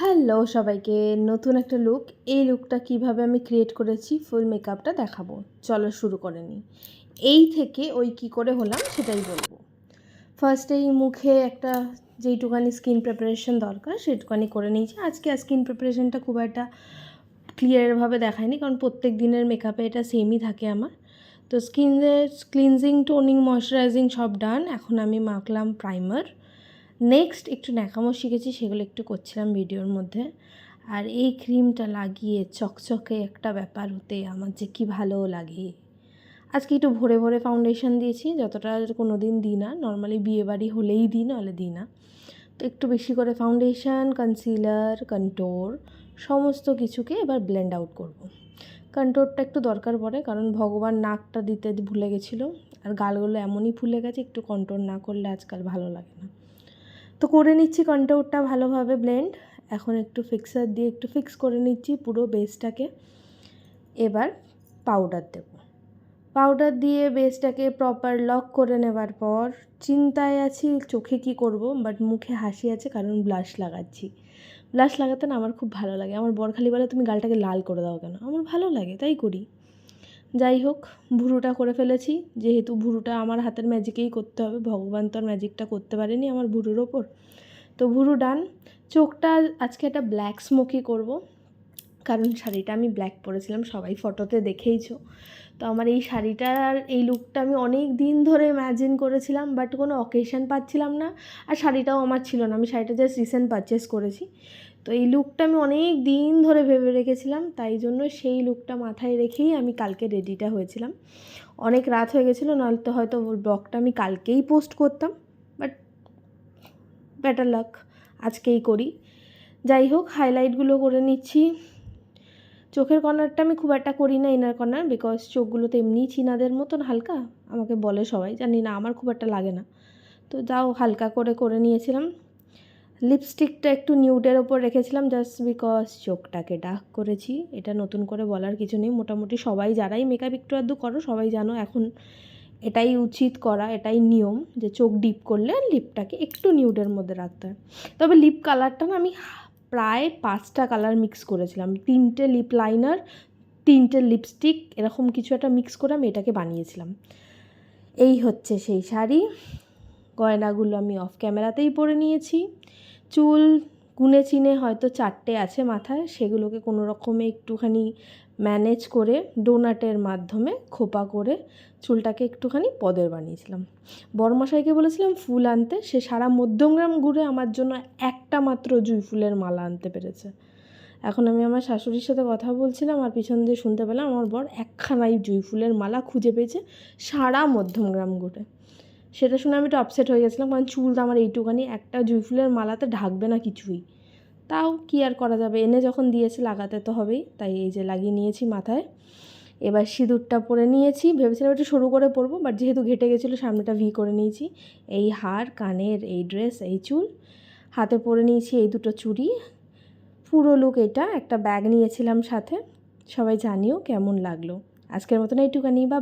Hello সবাইকে, নতুন একটা লুক। এই লুকটা কিভাবে আমি ক্রিয়েট করেছি ফুল মেকআপটা দেখাবো। চলো শুরু করে নিই। এই থেকে ওই কি করে হলাম সেটাই বলবো। ফার্স্টেই মুখে একটা যেইটুকানি স্কিন প্রিপারেশন দরকার সেইটুকানি করে নিয়েছি। আজকে স্কিন প্রিপারেশনটা খুব একটা ক্লিয়ারভাবে দেখায়নি, কারণ প্রত্যেক দিনের মেকআপে এটা সেমই থাকে আমার। তো স্কিনের ক্লিনজিং, টোনিং, ময়শ্চারাইজিং সব ডান। এখন আমি মাখলাম প্রাইমার। নেক্সট একটু ন্যাকামো শিখেছি, সেগুলো একটু করছিলাম ভিডিওর মধ্যে। আর এই ক্রিমটা লাগিয়ে চকচকে একটা ব্যাপার হতে আমার যে কী ভালো লাগে। আজকে একটু ভোরে ভোরে ফাউন্ডেশন দিয়েছি, যতটা কোনো দিন দিই না, নর্মালি বিয়েবাড়ি হলেই দিই, নাহলে দিই না। তো একটু বেশি করে ফাউন্ডেশন, কনসিলার, কন্ট্রোর সমস্ত কিছুকে এবার ব্লেন্ড আউট করব। কন্ট্রোরটা একটু দরকার পড়ে, কারণ ভগবান নাকটা দিতে ভুলে গেছিলো, আর গালগুলো এমনই ফুলে গেছে, একটু কন্ট্রোর না করলে আজকাল ভালো লাগে না। তো করে নিচ্ছি কন্ট্রোরটা ভালোভাবে ব্লেন্ড। এখন একটু ফিক্সার দিয়ে একটু ফিক্স করে নিচ্ছি পুরো বেসটাকে। এবার পাউডার দেব। পাউডার দিয়ে বেসটাকে প্রপার লক করে নেবার পর চিন্তায় আছি চোখে কি করব, বাট মুখে হাসি আছে, কারণ ব্লাশ লাগাচ্ছি। ব্লাশ লাগাতে না আমার খুব ভালো লাগে। আমার বর খালি বলে, তুমি গালটাকে লাল করে দাও কেন? আমার ভালো লাগে, তাই করি। যাই হোক, ভুরুটা করে ফেলেছি। যেহেতু ভুরুটা আমার হাতের ম্যাজিকেই করতে হবে, ভগবান তো আর ম্যাজিকটা করতে পারেনি আমার ভুরুর ওপর। তো ভুরু ডান। চোখটা আজকে একটা ব্ল্যাক স্মোকি করব, কারণ শাড়িটা আমি ব্ল্যাক পরেছিলাম, সবাই ফটোতে দেখেইছো। তো আমার এই শাড়িটার এই লুকটা আমি অনেক দিন ধরে ইম্যাজিন করেছিলাম, বাট কোনো অকেশন পাচ্ছিলাম না। আর শাড়িটাও আমার ছিল না, আমি শাড়িটা জাস্ট রিসেন্ট পারচেস করেছি। তো এই লুকটা আমি অনেক দিন ধরে ভেবে রেখেছিলাম, তাই জন্য সেই লুকটা মাথায় রেখেই আমি কালকে রেডিটা হয়েছিলাম। অনেক রাত হয়ে গেছিলো, নয়তো হয়তো ব্লগটা আমি কালকেই পোস্ট করতাম, বাট বেটার লাক আজকেই করি। যাই হোক, হাইলাইটগুলো করে নিচ্ছি। চোখের কর্নারটা আমি খুব একটা করি না, ইনার কর্নার, বিকজ চোখগুলো তো এমনিই চীনাদের মতন হালকা, আমাকে বলে সবাই, জানি না, আমার খুব একটা লাগে না। তো যাও হালকা করে করে নিয়েছিলাম। লিপস্টিকটা একটু নিউডের ওপর রেখেছিলাম, জাস্ট বিকজ চোখটাকে ডার্ক করেছি। এটা নতুন করে বলার কিছু নেই, মোটামুটি সবাই যারাই মেকআপ একটু আধটু করো সবাই জানো এখন এটাই উচিত করা, এটাই নিয়ম, যে চোখ ডিপ করলে লিপটাকে একটু নিউডের মধ্যে রাখতে হয়। তবে লিপ কালারটা না আমি প্রায় 5টা কালার মিক্স করেছিলাম, 3টে লিপ লাইনার, 3টে লিপস্টিক, এরকম কিছু একটা মিক্স করে আমি এটাকে বানিয়েছিলাম। এই হচ্ছে সেই শাড়ি। গয়নাগুলো আমি অফ ক্যামেরাতেই পরে নিয়েছি। চুল গুনে চিনে হয়তো 4টে আছে মাথায়, সেগুলোকে কোনো রকমে একটুখানি ম্যানেজ করে ডোনাটের মাধ্যমে খোপা করে চুলটাকে একটুখানি পদের বানিয়েছিলাম। বড়মশাইকে বলেছিলাম ফুল আনতে, সে সারা মধ্যমগ্রাম ঘুরে আমার জন্য একটা মাত্র জুঁই ফুলের মালা আনতে পেরেছে। এখন আমি আমার শাশুড়ির সাথে কথা বলছিলাম, আর পিছন দিয়ে শুনতে পেলাম আমার বর একখানাই জুঁই ফুলের মালা খুঁজে পেয়েছে সারা মধ্যমগ্রাম ঘুরে। সেটা শুনে আমি একটু আপসেট হয়ে গেছিলাম, কারণ চুল তো আমার এইটুখানি, একটা জুঁই ফুলের মালাতে ঢাকবে না কিছুই। তাও কি আর করা যাবে, এনে যখন দিয়েছে লাগাতে তো হবেই, তাই এই যে লাগিয়ে নিয়েছি মাথায়। এবার সিঁদুরটা পরে নিয়েছি, ভেবেছিলাম একটু সরু করে পরবো, বাট যেহেতু ঘেটে গেছিলো সামনেটা ভি করে নিয়েছি। এই হার, কানের এই ড্রেস, এই চুল, হাতে পরে নিয়েছি এই দুটো চুড়ি। পুরো লুক এটা। একটা ব্যাগ নিয়েছিলাম সাথে। সবাই জানিও কেমন লাগলো। আজকের মতন এইটুখানি, বা